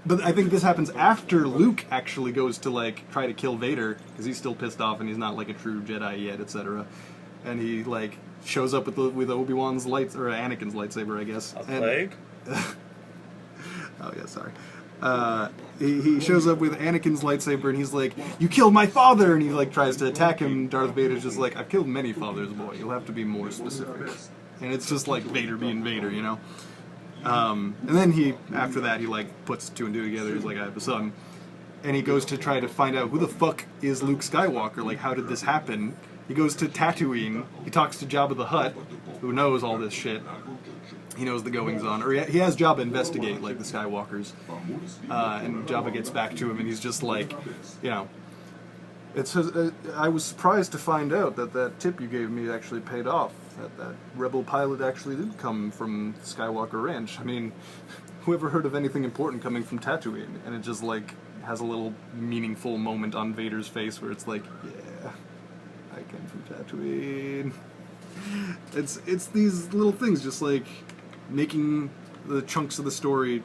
But I think this happens after Luke actually goes to, like, try to kill Vader, because he's still pissed off and he's not, like, a true Jedi yet, etc. And he, like, shows up with Obi-Wan's or Anakin's lightsaber, I guess. A plague? Oh, yeah, sorry. He shows up with Anakin's lightsaber and he's like, "You killed my father!" And he, like, tries to attack him. Darth Vader's just like, "I've killed many fathers, boy. You'll have to be more specific." And it's just like Vader being Vader, you know? And then after that, he, like, puts two and two together. He's like, "I have a son." And he goes to try to find out who the fuck is Luke Skywalker. Like, how did this happen? He goes to Tatooine. He talks to Jabba the Hutt, who knows all this shit. He knows the goings-on. Or he has Jabba investigate, like, the Skywalkers. And Jabba gets back to him, and he's just like, you know... I was surprised to find out that tip you gave me actually paid off. That rebel pilot actually did come from Skywalker Ranch. I mean, whoever heard of anything important coming from Tatooine? And it just, like, has a little meaningful moment on Vader's face where it's like, yeah, I came from Tatooine. It's these little things, just like making the chunks of the story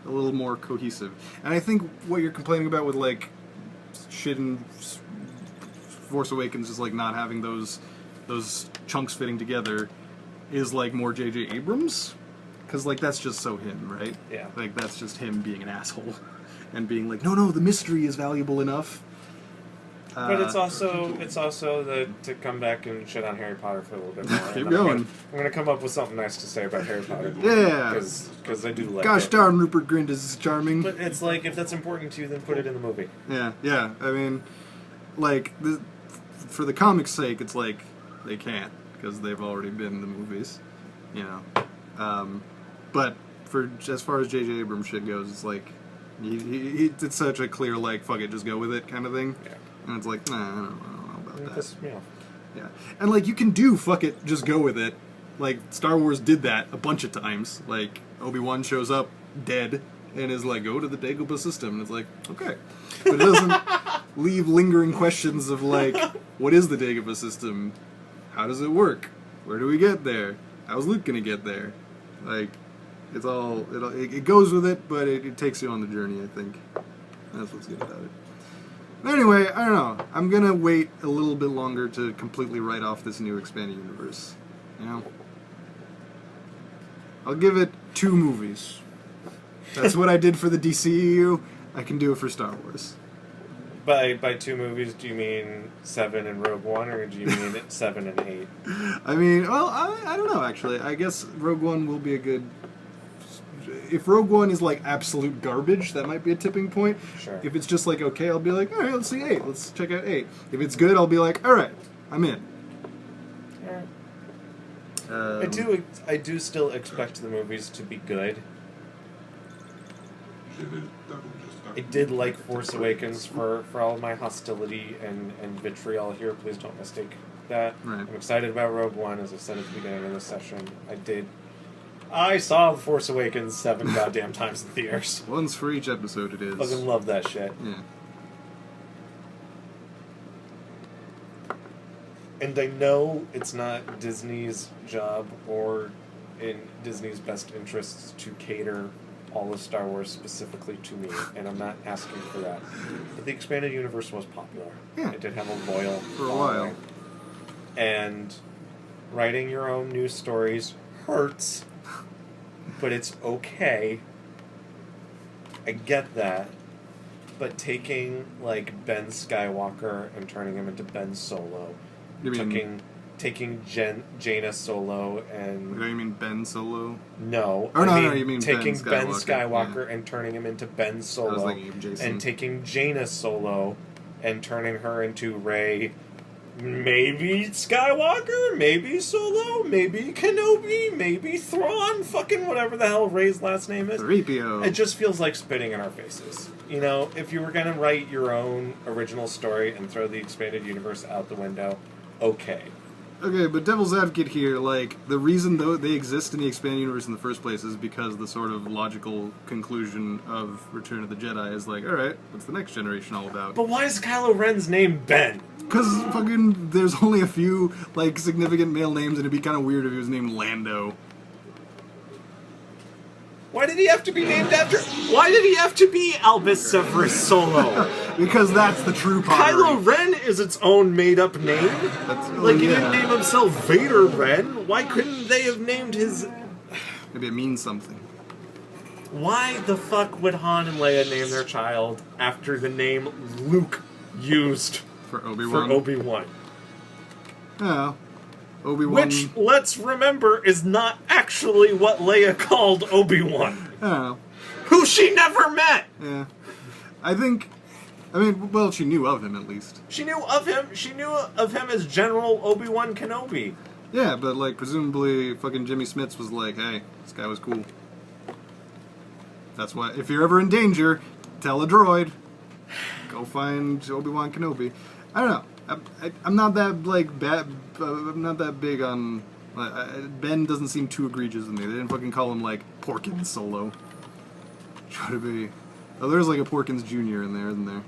a little more cohesive. And I think what you're complaining about with, like, shit in Force Awakens is, like, not having those chunks fitting together is, like, more J.J. Abrams. Because, like, that's just so him, right? Yeah. Like, that's just him being an asshole. And being like, no, the mystery is valuable enough. But it's also to come back and shit on Harry Potter for a little bit more. Keep going. I'm gonna come up with something nice to say about Harry Potter. Yeah. Because I do like Gosh it. darn, Rupert Grint is charming. But it's like, if that's important to you, then put it in the movie. Yeah. I mean, like, for the comic's sake, it's like, they can't, because they've already been in the movies, you know. But as far as J.J. Abrams shit goes, it's like, it's such a clear, like, fuck it, just go with it kind of thing. Yeah. And it's like, nah, I don't know about that. Pisses me off. Yeah. And, like, you can do fuck it, just go with it. Like, Star Wars did that a bunch of times. Like, Obi-Wan shows up dead and is like, go to the Dagobah system. And it's like, okay. But it doesn't leave lingering questions of, like, what is the Dagobah system? How does it work? Where do we get there? How's Luke gonna get there? Like, it goes with it, but it takes you on the journey, I think. That's what's good about it. But anyway, I don't know. I'm gonna wait a little bit longer to completely write off this new expanded universe. You know? I'll give it 2 movies. That's what I did for the DCEU. I can do it for Star Wars. By 2 movies, do you mean 7 and Rogue One, or do you mean 7 and 8? I mean, well, I don't know, actually. I guess Rogue One will be a good... If Rogue One is, like, absolute garbage, that might be a tipping point. Sure. If it's just, like, okay, I'll be like, alright, let's see 8. Let's check out 8. If it's good, I'll be like, alright, I'm in. I do still expect the movies to be good. I did like Force Awakens for all of my hostility and vitriol here. Please don't mistake that. Right. I'm excited about Rogue One, as I said at the beginning of this session. I saw The Force Awakens 7 goddamn times in theaters. Once for each episode it is. Fucking love that shit. Yeah. And I know it's not Disney's job or in Disney's best interests to cater all of Star Wars specifically to me, and I'm not asking for that. But the expanded universe was popular. Yeah. It did have a loyal For a following. while. And writing your own news stories hurts, but it's okay. I get that. But taking, like, Ben Skywalker and turning him into Ben Solo, You mean... taking Jaina Solo and... You mean Ben Solo? No. Oh, no, you mean taking Ben Skywalker yeah. and turning him into Ben Solo. I was thinking of Jason. And taking Jaina Solo and turning her into Rey. Maybe Skywalker, maybe Solo, maybe Kenobi, maybe Thrawn, fucking whatever the hell Rey's last name is. Threepio. It just feels like spitting in our faces. You know, if you were going to write your own original story and throw the expanded universe out the window, okay. Okay, but devil's advocate here, like, the reason though they exist in the expanded universe in the first place is because the sort of logical conclusion of Return of the Jedi is like, alright, what's the next generation all about? But why is Kylo Ren's name Ben? Because fucking there's only a few, like, significant male names, and it'd be kind of weird if he was named Lando. Why did he have to be named after? Why did he have to be Albus Severus Solo? Because that's the true Pottery. Kylo Ren is its own made-up name. He didn't name himself Vader Ren. Why couldn't they have named his... Maybe it means something. Why the fuck would Han and Leia name their child after the name Luke used for Obi-Wan? Yeah. Obi-Wan... Which, let's remember, is not actually what Leia called Obi-Wan. Oh. Who she never met! Yeah. Well, she knew of him, at least. She knew of him as General Obi-Wan Kenobi. Yeah, but, like, presumably fucking Jimmy Smits was like, hey, this guy was cool. That's why, if you're ever in danger, tell a droid. Go find Obi-Wan Kenobi. I don't know. I'm not that, like, I'm not that big on... Ben doesn't seem too egregious to me. They didn't fucking call him, like, Porkins Solo. Try to be... Oh, there's, like, a Porkins Jr. in there, isn't there?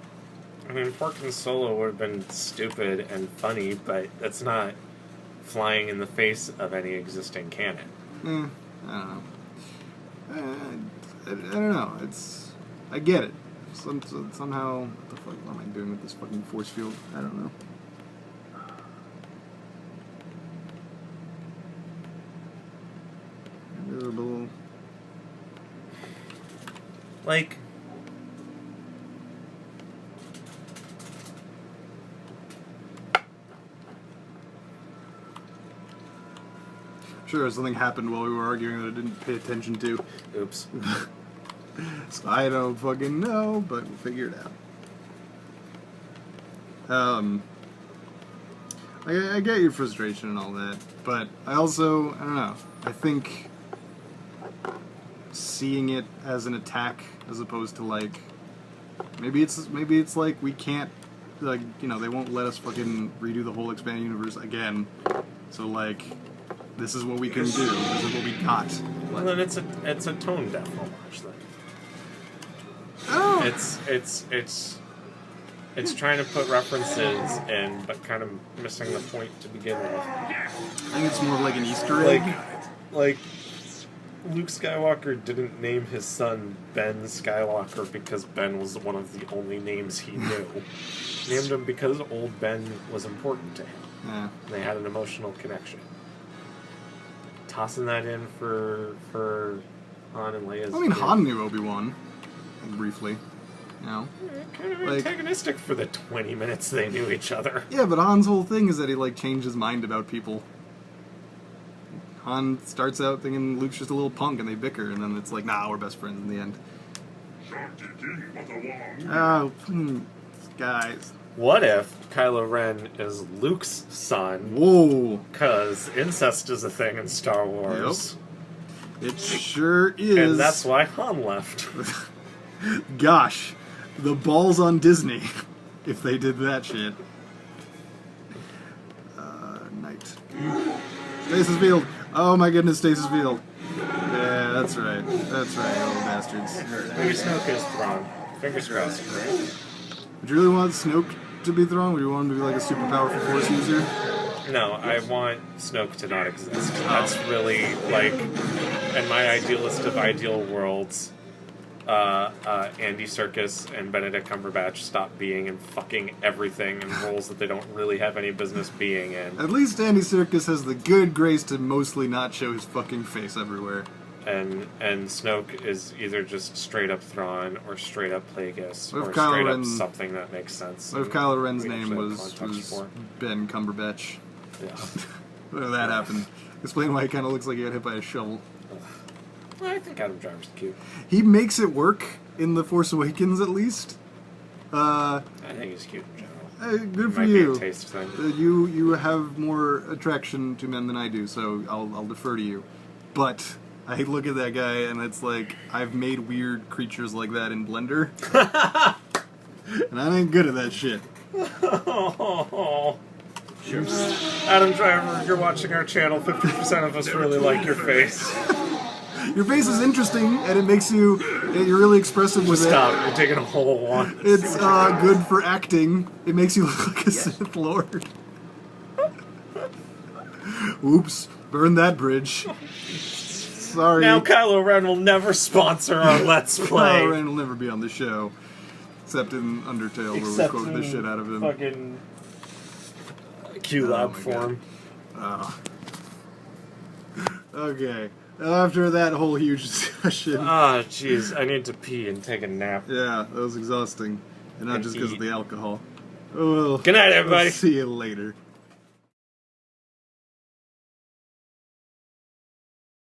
I mean, Porkins Solo would have been stupid and funny, but that's not flying in the face of any existing canon. I don't know. I don't know. I get it. Somehow... What the fuck am I doing with this fucking force field? I don't know. Invisible. Like... Sure, something happened while we were arguing that I didn't pay attention to. Oops. So I don't fucking know, but we'll figure it out. I get your frustration and all that, but I also, I don't know, I think seeing it as an attack as opposed to like, maybe it's like we can't, like, you know, they won't let us fucking redo the whole expanded universe again, so like, this is what we can do, this is what we got. Well, then it's a tone deaf homage then. Oh. It's trying to put references in, but kind of missing the point to begin with. I think it's more like an Easter egg. Like Luke Skywalker didn't name his son Ben Skywalker because Ben was one of the only names he knew. He named him because old Ben was important to him. Yeah. They had an emotional connection. Tossing that in for Han and Leia's... I mean, Han knew Obi-Wan. Briefly. You know? Kind of antagonistic for the 20 minutes they knew each other. Yeah, but Han's whole thing is that he, like, changed his mind about people. Han starts out thinking Luke's just a little punk and they bicker, and then it's like, nah, we're best friends in the end. Oh, guys. What if Kylo Ren is Luke's son? Whoa. Because incest is a thing in Star Wars. Yep. It sure is. And that's why Han left. Gosh. The balls on Disney. If they did that shit. Knight. Stasis Field. Oh my goodness, Stasis Field. Yeah, that's right. That's right, little bastards. Maybe Snoke is thrown. Fingers crossed. Would you really want Snoke to be thrown? Would you want him to be like a super powerful Force user? No, I want Snoke to not exist. That's really, like, in my idealist of ideal worlds, Andy Serkis and Benedict Cumberbatch stop being in fucking everything in roles that they don't really have any business being in. At least Andy Serkis has the good grace to mostly not show his fucking face everywhere. And Snoke is either just straight up Thrawn or straight up Plagueis or Kylo straight Ren, up something that makes sense. What if Kylo Ren's we name was Ben Cumberbatch? Yeah. What if that happened? Explain why he kind of looks like he got hit by a shovel. Well, I think Adam Driver's cute. He makes it work in The Force Awakens, at least. I think he's cute in general. Good for Might you. Be a taste thing. You have more attraction to men than I do, so I'll defer to you. But I look at that guy, and it's like, I've made weird creatures like that in Blender. And I ain't good at that shit. Sure. Adam Driver, you're watching our channel. 50% of us really like your face. Your face is interesting, and it makes you're really expressive with Stop, it. you're taking a whole one. It's good for acting. It makes you look like a Sith Lord. Oops, burn that bridge. Sorry. Now Kylo Ren will never sponsor our Let's Play. Kylo Ren will never be on the show. Except in Undertale, Except where we quote the in shit out of him. Fucking QLab my form. Okay. After that whole huge discussion. Ah, jeez. I need to pee and take a nap. Yeah, that was exhausting. And not And just because of eat. the alcohol. Well, Good night, everybody. We'll see you later.